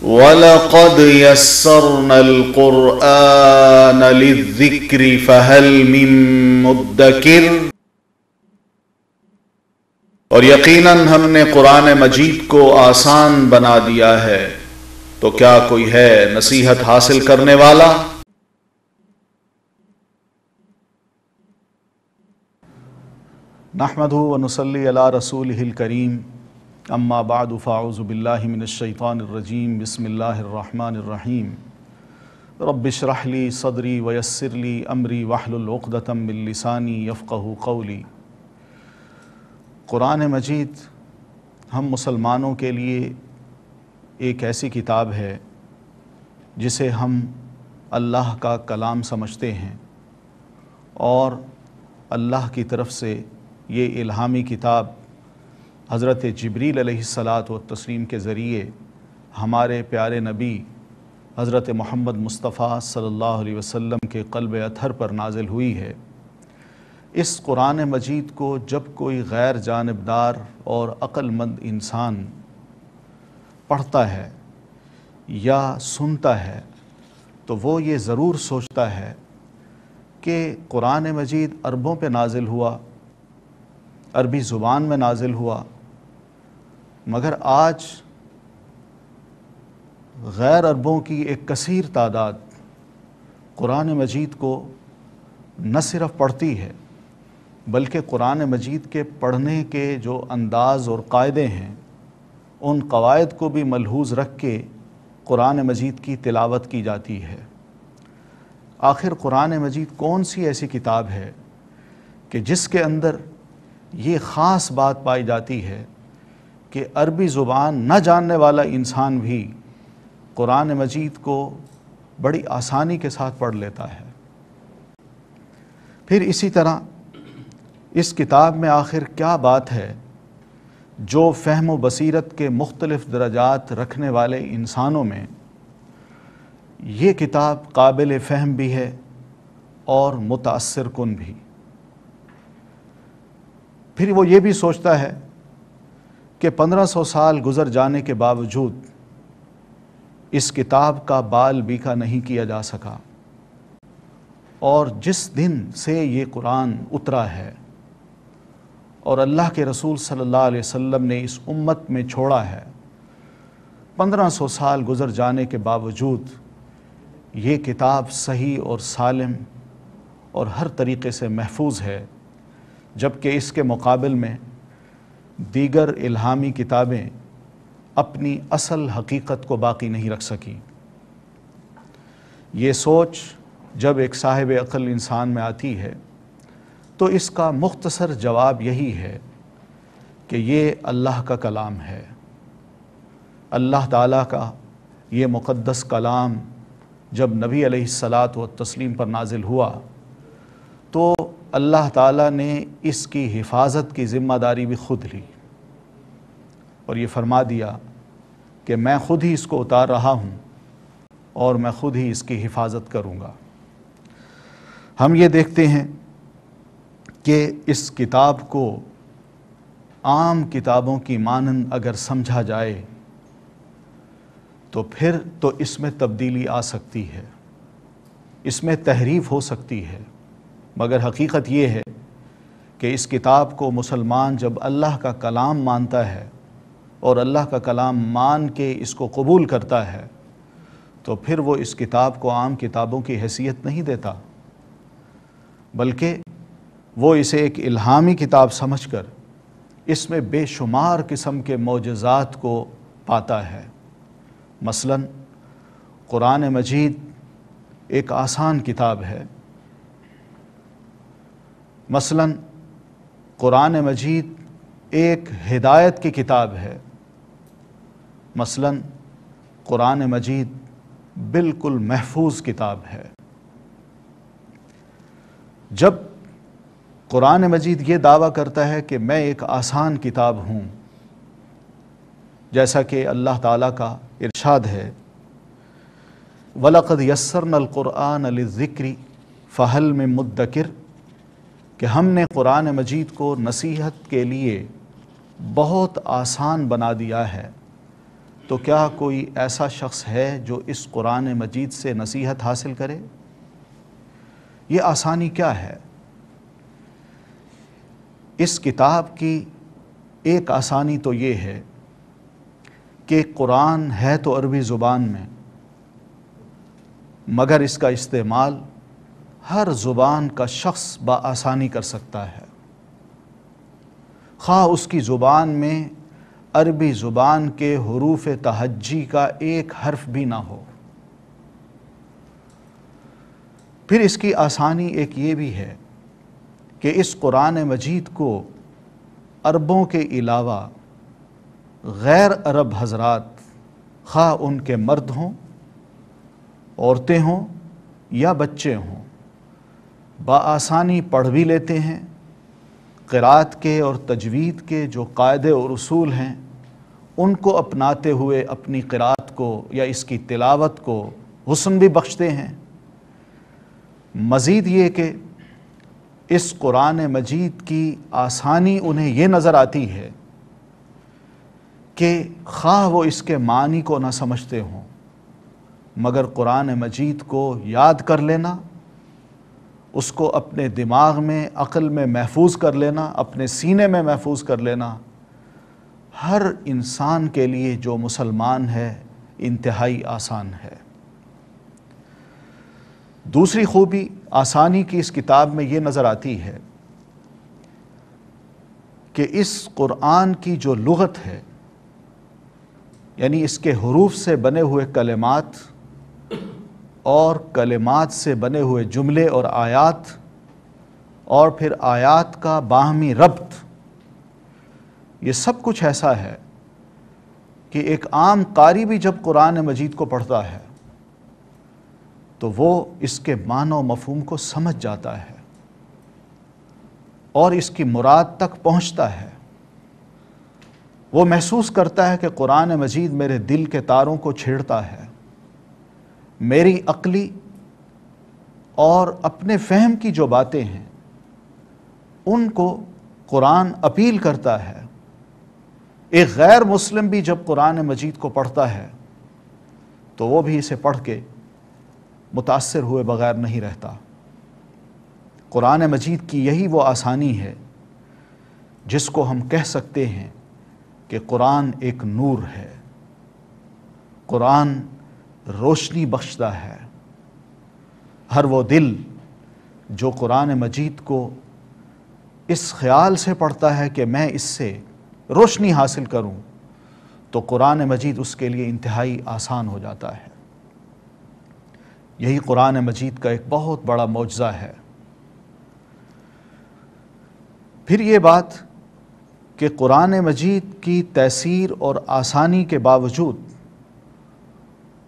وَلَقَدْ يَسَّرْنَا الْقُرْآنَ لِلذِّكْرِ فَهَلْ مِن مُدَّكِرٍ۔ اور یقیناً ہم نے قرآن مجید کو آسان بنا دیا ہے، تو کیا کوئی ہے نصیحت حاصل کرنے والا؟ نحمدہ ونصلی علی رسولہ الکریم، اما بعد فاعوذ باللہ من الشیطان الرجیم، بسم اللہ الرحمن الرحیم۔ رب اشرح لی صدری ویسر لی امری واحلل عقدۃ من لسانی یفقہوا قولی۔ قرآن مجید ہم مسلمانوں کے لیے ایک ایسی کتاب ہے جسے ہم اللہ کا کلام سمجھتے ہیں، اور اللہ کی طرف سے یہ الہامی کتاب حضرت جبریل علیہ الصلاۃ والتسلیم کے ذریعے ہمارے پیارے نبی حضرت محمد مصطفیٰ صلی اللہ علیہ وسلم کے قلب اطہر پر نازل ہوئی ہے۔ اس قرآن مجید کو جب کوئی غیر جانبدار اور عقل مند انسان پڑھتا ہے یا سنتا ہے تو وہ یہ ضرور سوچتا ہے کہ قرآن مجید عربوں پہ نازل ہوا، عربی زبان میں نازل ہوا، مگر آج غیر عربوں کی ایک کثیر تعداد قرآن مجید کو نہ صرف پڑھتی ہے بلکہ قرآن مجید کے پڑھنے کے جو انداز اور قاعدے ہیں ان قواعد کو بھی ملحوظ رکھ کے قرآن مجید کی تلاوت کی جاتی ہے۔ آخر قرآن مجید کون سی ایسی کتاب ہے کہ جس کے اندر یہ خاص بات پائی جاتی ہے کہ عربی زبان نہ جاننے والا انسان بھی قرآن مجید کو بڑی آسانی کے ساتھ پڑھ لیتا ہے؟ پھر اسی طرح اس کتاب میں آخر کیا بات ہے جو فہم و بصیرت کے مختلف درجات رکھنے والے انسانوں میں یہ کتاب قابل فہم بھی ہے اور متاثر کن بھی؟ پھر وہ یہ بھی سوچتا ہے کہ 1500 سال گزر جانے کے باوجود اس کتاب کا بال بیکا نہیں کیا جا سکا، اور جس دن سے یہ قرآن اترا ہے اور اللہ کے رسول صلی اللہ علیہ وسلم نے اس امت میں چھوڑا ہے، 1500 سال گزر جانے کے باوجود یہ کتاب صحیح اور سالم اور ہر طریقے سے محفوظ ہے، جبکہ اس کے مقابل میں دیگر الہامی کتابیں اپنی اصل حقیقت کو باقی نہیں رکھ سکیں۔ یہ سوچ جب ایک صاحب عقل انسان میں آتی ہے تو اس کا مختصر جواب یہی ہے کہ یہ اللہ کا کلام ہے۔ اللہ تعالیٰ کا یہ مقدس کلام جب نبی علیہ الصلاۃ والتسلیم پر نازل ہوا تو اللہ تعالیٰ نے اس کی حفاظت کی ذمہ داری بھی خود لی، اور یہ فرما دیا کہ میں خود ہی اس کو اتار رہا ہوں اور میں خود ہی اس کی حفاظت کروں گا۔ ہم یہ دیکھتے ہیں کہ اس کتاب کو عام کتابوں کی مانند اگر سمجھا جائے تو پھر تو اس میں تبدیلی آ سکتی ہے، اس میں تحریف ہو سکتی ہے، مگر حقیقت یہ ہے کہ اس کتاب کو مسلمان جب اللہ کا کلام مانتا ہے اور اللہ کا کلام مان کے اس کو قبول کرتا ہے تو پھر وہ اس کتاب کو عام کتابوں کی حیثیت نہیں دیتا، بلکہ وہ اسے ایک الہامی کتاب سمجھ کر اس میں بے شمار قسم کے معجزات کو پاتا ہے۔ مثلاً قرآن مجید ایک آسان کتاب ہے، مثلاً قرآن مجید ایک ہدایت کی کتاب ہے، مثلاً قرآن مجید بالکل محفوظ کتاب ہے۔ جب قرآن مجید یہ دعویٰ کرتا ہے کہ میں ایک آسان کتاب ہوں، جیسا کہ اللہ تعالیٰ کا ارشاد ہے وَلَقَدْ يَسَّرْنَا الْقُرْآنَ لِلذِّكْرِ فَهَلْ مِن مُدَّكِرٍ، کہ ہم نے قرآن مجید کو نصیحت کے لیے بہت آسان بنا دیا ہے، تو کیا کوئی ایسا شخص ہے جو اس قرآن مجید سے نصیحت حاصل کرے؟ یہ آسانی کیا ہے؟ اس کتاب کی ایک آسانی تو یہ ہے کہ قرآن ہے تو عربی زبان میں، مگر اس کا استعمال ہر زبان کا شخص بآسانی کر سکتا ہے، خواہ اس کی زبان میں عربی زبان کے حروف تہجی کا ایک حرف بھی نہ ہو۔ پھر اس کی آسانی ایک یہ بھی ہے کہ اس قرآن مجید کو عربوں کے علاوہ غیر عرب حضرات، خواہ ان کے مرد ہوں، عورتیں ہوں یا بچے ہوں، بآسانی پڑھ بھی لیتے ہیں۔ قرات کے اور تجوید کے جو قاعدے اور اصول ہیں ان کو اپناتے ہوئے اپنی قرات کو یا اس کی تلاوت کو حسن بھی بخشتے ہیں۔ مزید یہ کہ اس قرآن مجید کی آسانی انہیں یہ نظر آتی ہے کہ خواہ وہ اس کے معنی کو نہ سمجھتے ہوں، مگر قرآن مجید کو یاد کر لینا، اس کو اپنے دماغ میں، عقل میں محفوظ کر لینا، اپنے سینے میں محفوظ کر لینا، ہر انسان کے لیے جو مسلمان ہے انتہائی آسان ہے۔ دوسری خوبی آسانی کی اس کتاب میں یہ نظر آتی ہے کہ اس قرآن کی جو لغت ہے، یعنی اس کے حروف سے بنے ہوئے کلمات اور کلمات سے بنے ہوئے جملے اور آیات، اور پھر آیات کا باہمی ربط، یہ سب کچھ ایسا ہے کہ ایک عام قاری بھی جب قرآن مجید کو پڑھتا ہے تو وہ اس کے معنی و مفہوم کو سمجھ جاتا ہے اور اس کی مراد تک پہنچتا ہے۔ وہ محسوس کرتا ہے کہ قرآن مجید میرے دل کے تاروں کو چھیڑتا ہے، میری عقلی اور اپنے فہم کی جو باتیں ہیں ان کو قرآن اپیل کرتا ہے۔ ایک غیر مسلم بھی جب قرآن مجید کو پڑھتا ہے تو وہ بھی اسے پڑھ کے متاثر ہوئے بغیر نہیں رہتا۔ قرآن مجید کی یہی وہ آسانی ہے جس کو ہم کہہ سکتے ہیں کہ قرآن ایک نور ہے، قرآن روشنی بخشتا ہے۔ ہر وہ دل جو قرآن مجید کو اس خیال سے پڑھتا ہے کہ میں اس سے روشنی حاصل کروں تو قرآن مجید اس کے لیے انتہائی آسان ہو جاتا ہے۔ یہی قرآن مجید کا ایک بہت بڑا معجزہ ہے۔ پھر یہ بات کہ قرآن مجید کی تیسیر اور آسانی کے باوجود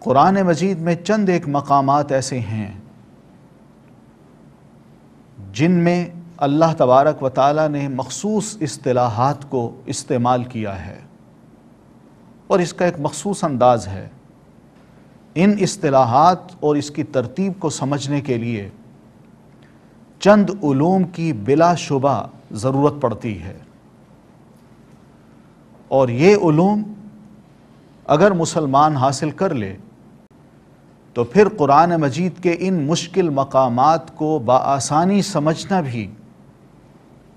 قرآن مجید میں چند ایک مقامات ایسے ہیں جن میں اللہ تبارک و تعالیٰ نے مخصوص اصطلاحات کو استعمال کیا ہے اور اس کا ایک مخصوص انداز ہے۔ ان اصطلاحات اور اس کی ترتیب کو سمجھنے کے لیے چند علوم کی بلا شبہ ضرورت پڑتی ہے، اور یہ علوم اگر مسلمان حاصل کر لے تو پھر قرآن مجید کے ان مشکل مقامات کو بآسانی سمجھنا بھی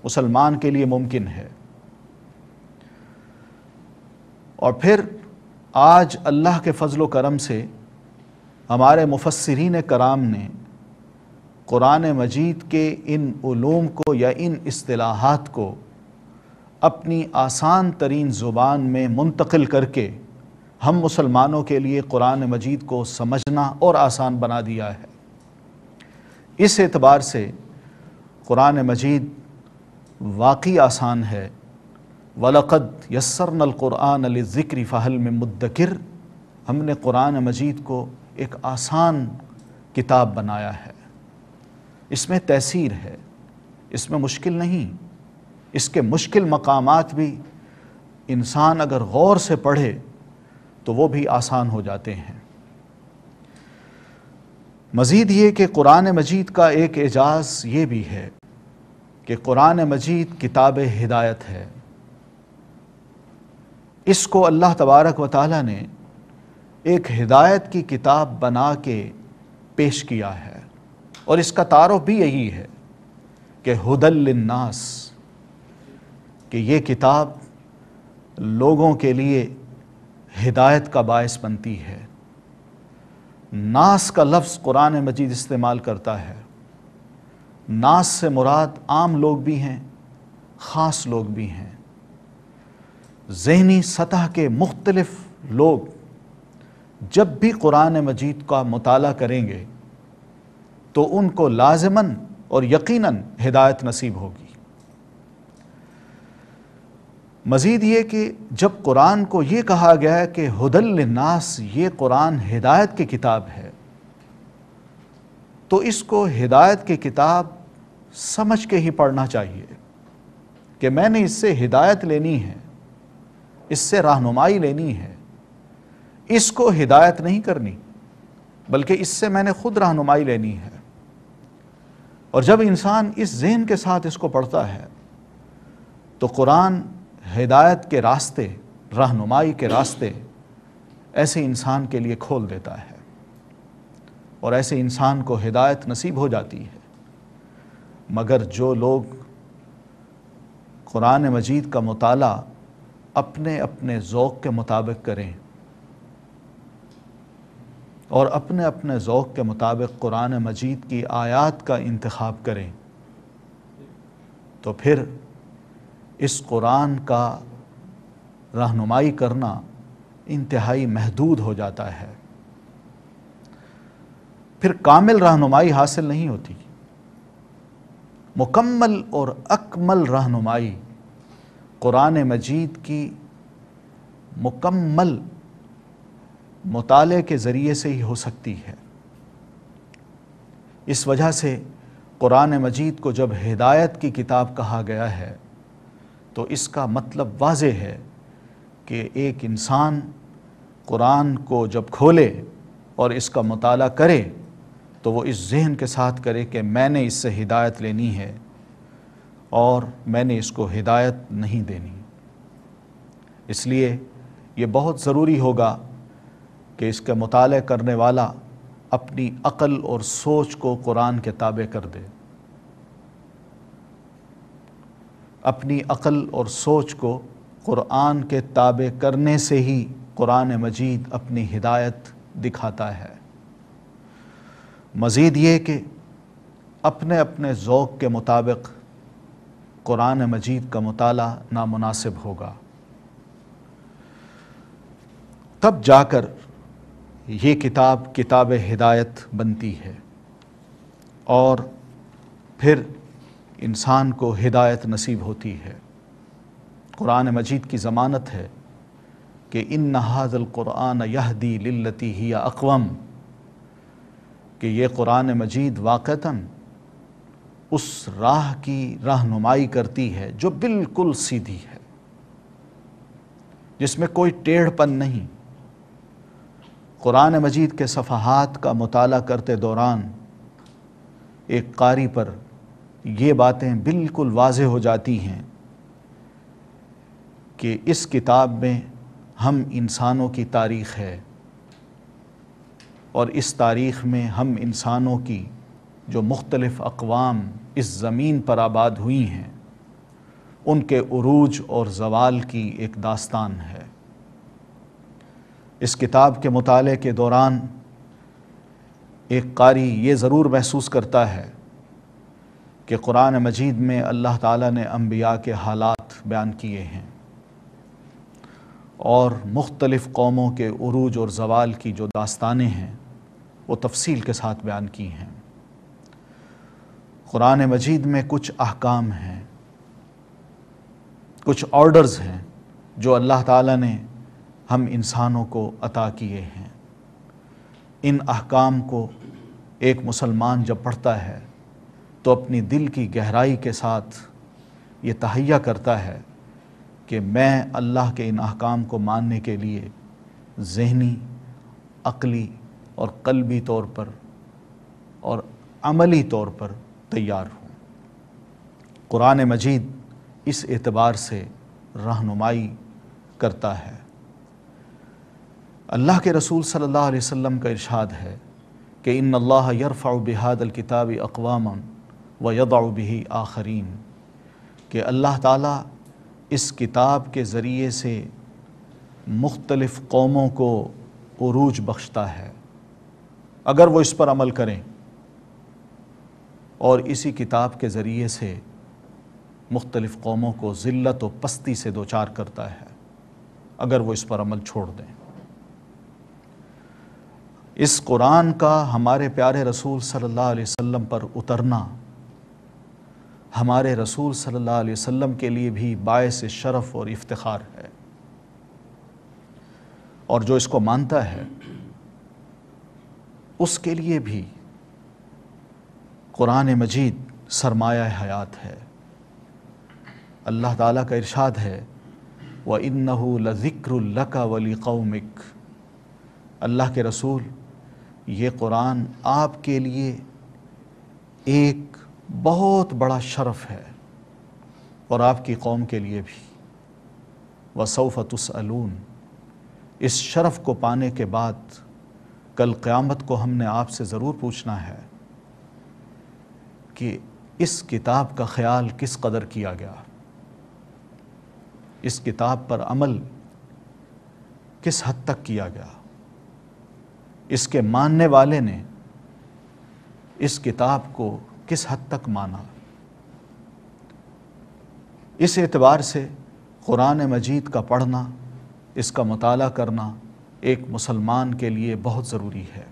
مسلمان کے لیے ممکن ہے۔ اور پھر آج اللہ کے فضل و کرم سے ہمارے مفسرین کرام نے قرآن مجید کے ان علوم کو یا ان اصطلاحات کو اپنی آسان ترین زبان میں منتقل کر کے ہم مسلمانوں کے لیے قرآن مجید کو سمجھنا اور آسان بنا دیا ہے۔ اس اعتبار سے قرآن مجید واقعی آسان ہے۔ وَلَقَدْ يَسَّرْنَا الْقُرْآنَ لِلذِّكْرِ فَهَلْ مِن مُدَّكِرٍ، ہم نے قرآن مجید کو ایک آسان کتاب بنایا ہے۔ اس میں تیسیر ہے، اس میں مشکل نہیں، اس کے مشکل مقامات بھی انسان اگر غور سے پڑھے تو وہ بھی آسان ہو جاتے ہیں۔ مزید یہ کہ قرآن مجید کا ایک اعجاز یہ بھی ہے کہ قرآن مجید کتاب ہدایت ہے۔ اس کو اللہ تبارک و تعالیٰ نے ایک ہدایت کی کتاب بنا کے پیش کیا ہے، اور اس کا تعارف بھی یہی ہے کہ ھدی للناس، کہ یہ کتاب لوگوں کے لیے ہدایت کا باعث بنتی ہے۔ ناس کا لفظ قرآن مجید استعمال کرتا ہے۔ ناس سے مراد عام لوگ بھی ہیں، خاص لوگ بھی ہیں۔ ذہنی سطح کے مختلف لوگ جب بھی قرآن مجید کا مطالعہ کریں گے تو ان کو لازماً اور یقیناً ہدایت نصیب ہوگی۔ مزید یہ کہ جب قرآن کو یہ کہا گیا ہے کہ ھدی للناس، یہ قرآن ہدایت کی کتاب ہے، تو اس کو ہدایت کی کتاب سمجھ کے ہی پڑھنا چاہیے کہ میں نے اس سے ہدایت لینی ہے، اس سے رہنمائی لینی ہے، اس کو ہدایت نہیں کرنی بلکہ اس سے میں نے خود رہنمائی لینی ہے۔ اور جب انسان اس ذہن کے ساتھ اس کو پڑھتا ہے تو قرآن ہدایت کے راستے، رہنمائی کے راستے ایسے انسان کے لیے کھول دیتا ہے، اور ایسے انسان کو ہدایت نصیب ہو جاتی ہے۔ مگر جو لوگ قرآن مجید کا مطالعہ اپنے اپنے ذوق کے مطابق کریں اور اپنے اپنے ذوق کے مطابق قرآن مجید کی آیات کا انتخاب کریں، تو پھر اس قرآن کا رہنمائی کرنا انتہائی محدود ہو جاتا ہے، پھر کامل رہنمائی حاصل نہیں ہوتی۔ مکمل اور اکمل رہنمائی قرآن مجید کی مکمل مطالعے کے ذریعے سے ہی ہو سکتی ہے۔ اس وجہ سے قرآن مجید کو جب ہدایت کی کتاب کہا گیا ہے تو اس کا مطلب واضح ہے کہ ایک انسان قرآن کو جب کھولے اور اس کا مطالعہ کرے تو وہ اس ذہن کے ساتھ کرے کہ میں نے اس سے ہدایت لینی ہے اور میں نے اس کو ہدایت نہیں دینی۔ اس لیے یہ بہت ضروری ہوگا کہ اس کا مطالعہ کرنے والا اپنی عقل اور سوچ کو قرآن کے تابع کر دے، اپنی عقل اور سوچ کو قرآن کے تابع کرنے سے ہی قرآن مجید اپنی ہدایت دکھاتا ہے۔ مزید یہ کہ اپنے اپنے ذوق کے مطابق قرآن مجید کا مطالعہ نامناسب ہوگا، تب جا کر یہ کتاب کتاب ہدایت بنتی ہے اور پھر انسان کو ہدایت نصیب ہوتی ہے۔ قرآن مجید کی ضمانت ہے کہ ان ھذا القرآن یہدی للتی ہی اقوم، کہ یہ قرآن مجید واقعتاً اس راہ کی رہنمائی کرتی ہے جو بالکل سیدھی ہے، جس میں کوئی ٹیڑھ پن نہیں۔ قرآن مجید کے صفحات کا مطالعہ کرتے دوران ایک قاری پر یہ باتیں بالکل واضح ہو جاتی ہیں کہ اس کتاب میں ہم انسانوں کی تاریخ ہے، اور اس تاریخ میں ہم انسانوں کی جو مختلف اقوام اس زمین پر آباد ہوئی ہیں ان کے عروج اور زوال کی ایک داستان ہے۔ اس کتاب کے مطالعے کے دوران ایک قاری یہ ضرور محسوس کرتا ہے کہ قرآن مجید میں اللہ تعالیٰ نے انبیاء کے حالات بیان کیے ہیں اور مختلف قوموں کے عروج اور زوال کی جو داستانیں ہیں وہ تفصیل کے ساتھ بیان کی ہیں۔ قرآن مجید میں کچھ احکام ہیں، کچھ آرڈرز ہیں جو اللہ تعالیٰ نے ہم انسانوں کو عطا کیے ہیں۔ ان احکام کو ایک مسلمان جب پڑھتا ہے تو اپنی دل کی گہرائی کے ساتھ یہ تہیہ کرتا ہے کہ میں اللہ کے ان احکام کو ماننے کے لیے ذہنی، عقلی اور قلبی طور پر اور عملی طور پر تیار ہوں۔ قرآن مجید اس اعتبار سے رہنمائی کرتا ہے۔ اللہ کے رسول صلی اللہ علیہ وسلم کا ارشاد ہے کہ ان اللہ یرفع بہذا الکتاب اقواما ویضع بہ آخرین، کہ اللہ تعالیٰ اس کتاب کے ذریعے سے مختلف قوموں کو عروج بخشتا ہے اگر وہ اس پر عمل کریں، اور اسی کتاب کے ذریعے سے مختلف قوموں کو ذلت و پستی سے دوچار کرتا ہے اگر وہ اس پر عمل چھوڑ دیں۔ اس قرآن کا ہمارے پیارے رسول صلی اللہ علیہ وسلم پر اترنا ہمارے رسول صلی اللہ علیہ وسلم کے لیے بھی باعث شرف اور افتخار ہے، اور جو اس کو مانتا ہے اس کے لیے بھی قرآن مجید سرمایہ حیات ہے۔ اللہ تعالیٰ کا ارشاد ہے وَإِنَّهُ لَذِكْرٌ لَكَ وَلِقَوْمِكَ، اللہ کے رسول یہ قرآن آپ کے لیے ایک بہت بڑا شرف ہے، اور آپ کی قوم کے لیے بھی۔ وَسَوْفَ تُسْأَلُونَ، اس شرف کو پانے کے بعد کل قیامت کو ہم نے آپ سے ضرور پوچھنا ہے کہ اس کتاب کا خیال کس قدر کیا گیا، اس کتاب پر عمل کس حد تک کیا گیا، اس کے ماننے والے نے اس کتاب کو کس حد تک مانا۔ اس اعتبار سے قرآن مجید کا پڑھنا، اس کا مطالعہ کرنا ایک مسلمان کے لیے بہت ضروری ہے۔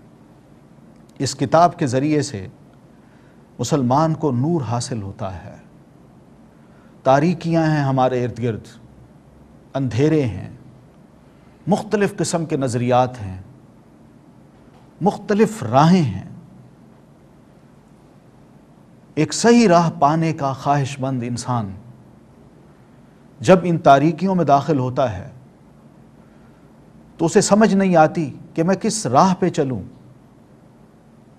اس کتاب کے ذریعے سے مسلمان کو نور حاصل ہوتا ہے۔ تاریکیاں ہیں ہمارے ارد گرد، اندھیرے ہیں، مختلف قسم کے نظریات ہیں، مختلف راہیں ہیں۔ ایک صحیح راہ پانے کا خواہش مند انسان جب ان تاریکیوں میں داخل ہوتا ہے تو اسے سمجھ نہیں آتی کہ میں کس راہ پہ چلوں۔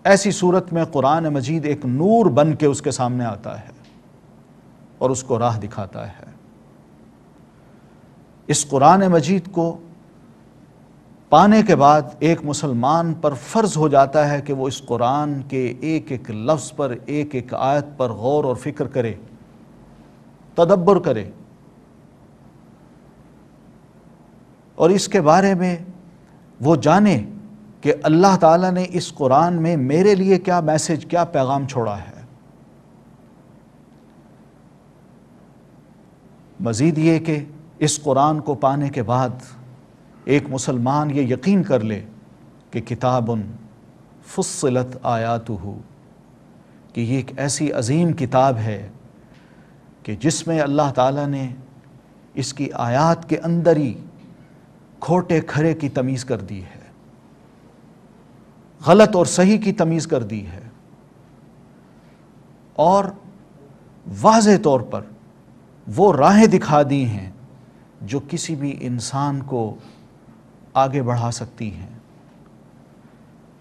ایسی صورت میں قرآن مجید ایک نور بن کے اس کے سامنے آتا ہے اور اس کو راہ دکھاتا ہے۔ اس قرآن مجید کو پانے کے بعد ایک مسلمان پر فرض ہو جاتا ہے کہ وہ اس قرآن کے ایک ایک لفظ پر، ایک ایک آیت پر غور اور فکر کرے، تدبر کرے، اور اس کے بارے میں وہ جانے کہ اللہ تعالیٰ نے اس قرآن میں میرے لیے کیا میسج، کیا پیغام چھوڑا ہے۔ مزید یہ کہ اس قرآن کو پانے کے بعد ایک مسلمان یہ یقین کر لے کہ کتاب فصلت آیاتہ، کہ یہ ایک ایسی عظیم کتاب ہے کہ جس میں اللہ تعالیٰ نے اس کی آیات کے اندر ہی کھوٹے کھرے کی تمیز کر دی ہے، غلط اور صحیح کی تمیز کر دی ہے، اور واضح طور پر وہ راہیں دکھا دی ہیں جو کسی بھی انسان کو آگے بڑھا سکتی ہیں،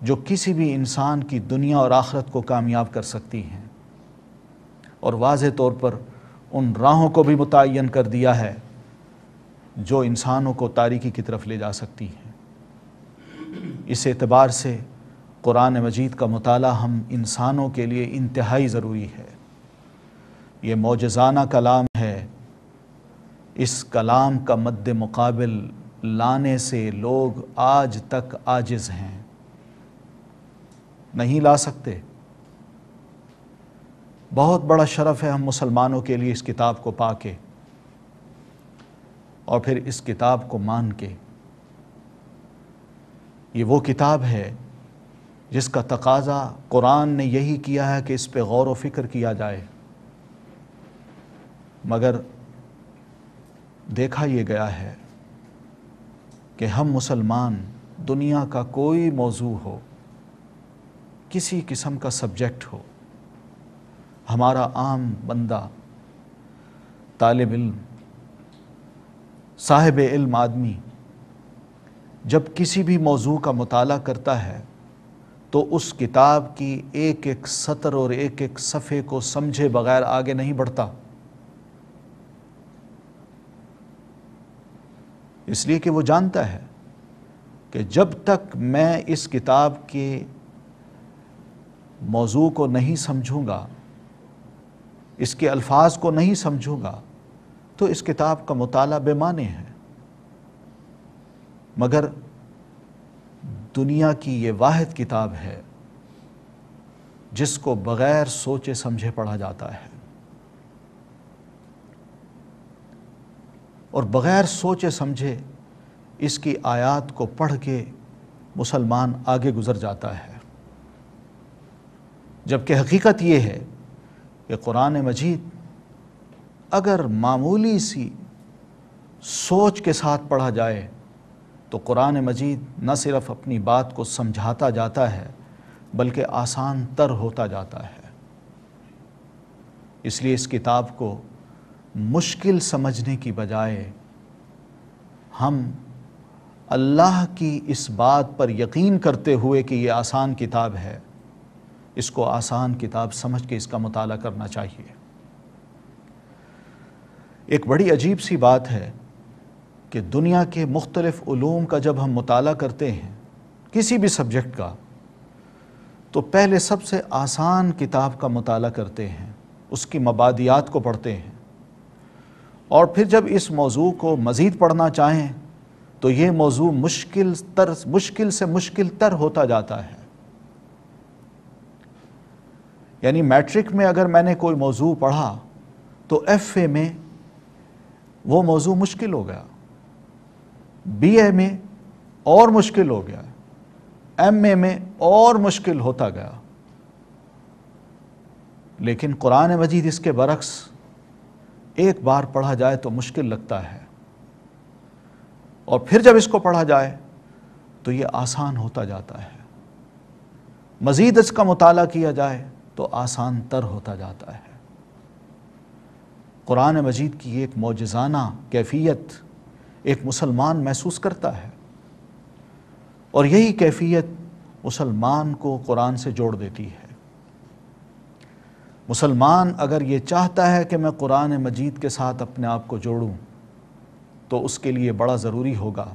جو کسی بھی انسان کی دنیا اور آخرت کو کامیاب کر سکتی ہیں، اور واضح طور پر ان راہوں کو بھی متعین کر دیا ہے جو انسانوں کو تاریکی کی طرف لے جا سکتی ہیں۔ اس اعتبار سے قرآن مجید کا مطالعہ ہم انسانوں کے لیے انتہائی ضروری ہے۔ یہ معجزانہ کلام ہے، اس کلام کا مد مقابل لانے سے لوگ آج تک عاجز ہیں، نہیں لا سکتے۔ بہت بڑا شرف ہے ہم مسلمانوں کے لیے اس کتاب کو پا کے اور پھر اس کتاب کو مان کے۔ یہ وہ کتاب ہے جس کا تقاضا قرآن نے یہی کیا ہے کہ اس پہ غور و فکر کیا جائے، مگر دیکھا یہ گیا ہے کہ ہم مسلمان دنیا کا کوئی موضوع ہو، کسی قسم کا سبجیکٹ ہو، ہمارا عام بندہ، طالب علم، صاحب علم آدمی جب کسی بھی موضوع کا مطالعہ کرتا ہے تو اس کتاب کی ایک ایک سطر اور ایک ایک صفحے کو سمجھے بغیر آگے نہیں بڑھتا۔ اس لیے کہ وہ جانتا ہے کہ جب تک میں اس کتاب کے موضوع کو نہیں سمجھوں گا، اس کے الفاظ کو نہیں سمجھوں گا، تو اس کتاب کا مطالعہ بے معنی ہے۔ مگر دنیا کی یہ واحد کتاب ہے جس کو بغیر سوچے سمجھے پڑھا جاتا ہے، اور بغیر سوچے سمجھے اس کی آیات کو پڑھ کے مسلمان آگے گزر جاتا ہے، جبکہ حقیقت یہ ہے کہ قرآن مجید اگر معمولی سی سوچ کے ساتھ پڑھا جائے تو قرآن مجید نہ صرف اپنی بات کو سمجھاتا جاتا ہے بلکہ آسان تر ہوتا جاتا ہے۔ اس لیے اس کتاب کو مشکل سمجھنے کی بجائے ہم اللہ کی اس بات پر یقین کرتے ہوئے کہ یہ آسان کتاب ہے، اس کو آسان کتاب سمجھ کے اس کا مطالعہ کرنا چاہیے۔ ایک بڑی عجیب سی بات ہے کہ دنیا کے مختلف علوم کا جب ہم مطالعہ کرتے ہیں، کسی بھی سبجیکٹ کا، تو پہلے سب سے آسان کتاب کا مطالعہ کرتے ہیں، اس کی مبادیات کو پڑھتے ہیں، اور پھر جب اس موضوع کو مزید پڑھنا چاہیں تو یہ موضوع مشکل سے مشکل تر ہوتا جاتا ہے۔ یعنی میٹرک میں اگر میں نے کوئی موضوع پڑھا تو ایف اے میں وہ موضوع مشکل ہو گیا، بی اے میں اور مشکل ہو گیا، ایم اے میں اور مشکل ہوتا گیا۔ لیکن قرآن مجید اس کے برعکس ایک بار پڑھا جائے تو مشکل لگتا ہے، اور پھر جب اس کو پڑھا جائے تو یہ آسان ہوتا جاتا ہے، مزید اس کا مطالعہ کیا جائے تو آسان تر ہوتا جاتا ہے۔ قرآن مجید کی ایک معجزانہ کیفیت ایک مسلمان محسوس کرتا ہے، اور یہی کیفیت مسلمان کو قرآن سے جوڑ دیتی ہے۔ مسلمان اگر یہ چاہتا ہے کہ میں قرآن مجید کے ساتھ اپنے آپ کو جوڑوں تو اس کے لیے بڑا ضروری ہوگا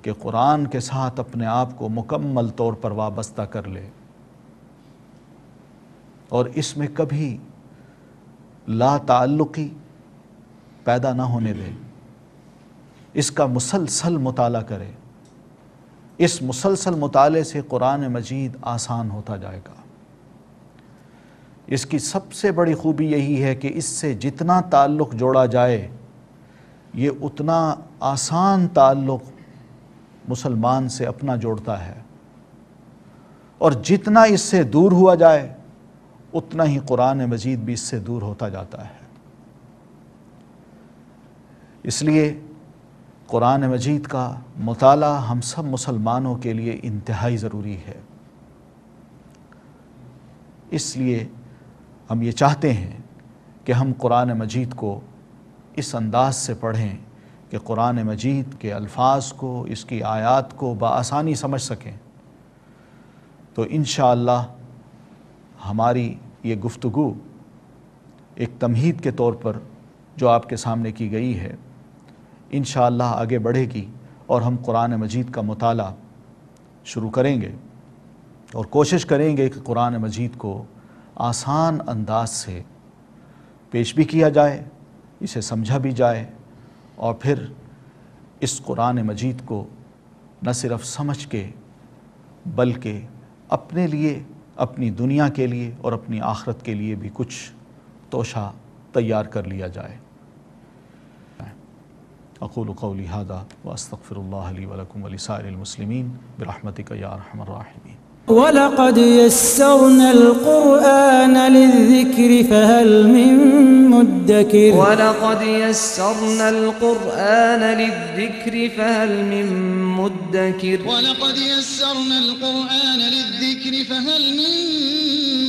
کہ قرآن کے ساتھ اپنے آپ کو مکمل طور پر وابستہ کر لے، اور اس میں کبھی لا تعلقی پیدا نہ ہونے دے، اس کا مسلسل مطالعہ کرے۔ اس مسلسل مطالعے سے قرآن مجید آسان ہوتا جائے گا۔ اس کی سب سے بڑی خوبی یہی ہے کہ اس سے جتنا تعلق جوڑا جائے یہ اتنا آسان تعلق مسلمان سے اپنا جوڑتا ہے، اور جتنا اس سے دور ہوا جائے اتنا ہی قرآن مجید بھی اس سے دور ہوتا جاتا ہے۔ اس لیے قرآن مجید کا مطالعہ ہم سب مسلمانوں کے لیے انتہائی ضروری ہے۔ اس لیے ہم یہ چاہتے ہیں کہ ہم قرآن مجید کو اس انداز سے پڑھیں کہ قرآن مجید کے الفاظ کو، اس کی آیات کو بآسانی سمجھ سکیں۔ تو انشاءاللہ ہماری یہ گفتگو ایک تمہید کے طور پر جو آپ کے سامنے کی گئی ہے، انشاءاللہ آگے بڑھے گی، اور ہم قرآن مجید کا مطالعہ شروع کریں گے اور کوشش کریں گے کہ قرآن مجید کو آسان انداز سے پیش بھی کیا جائے، اسے سمجھا بھی جائے، اور پھر اس قرآن مجید کو نہ صرف سمجھ کے بلکہ اپنے لیے، اپنی دنیا کے لیے اور اپنی آخرت کے لیے بھی کچھ توشہ تیار کر لیا جائے۔ اقول قولی ھذا واستغفر اللہ لی ولکم ولسائر المسلمین برحمتک یا ارحم الراحمین۔ وَلَقَدْ يَسَّرْنَا الْقُرْآنَ لِلذِّكْرِ فَهَلْ مِن مُّدَّكِرٍ وَلَقَدْ يَسَّرْنَا الْقُرْآنَ لِلذِّكْرِ فَهَلْ مِن مُّدَّكِرٍ وَلَقَدْ يَسَّرْنَا الْقُرْآنَ لِلذِّكْرِ فَهَلْ مِن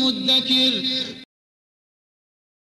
مُّدَّكِرٍ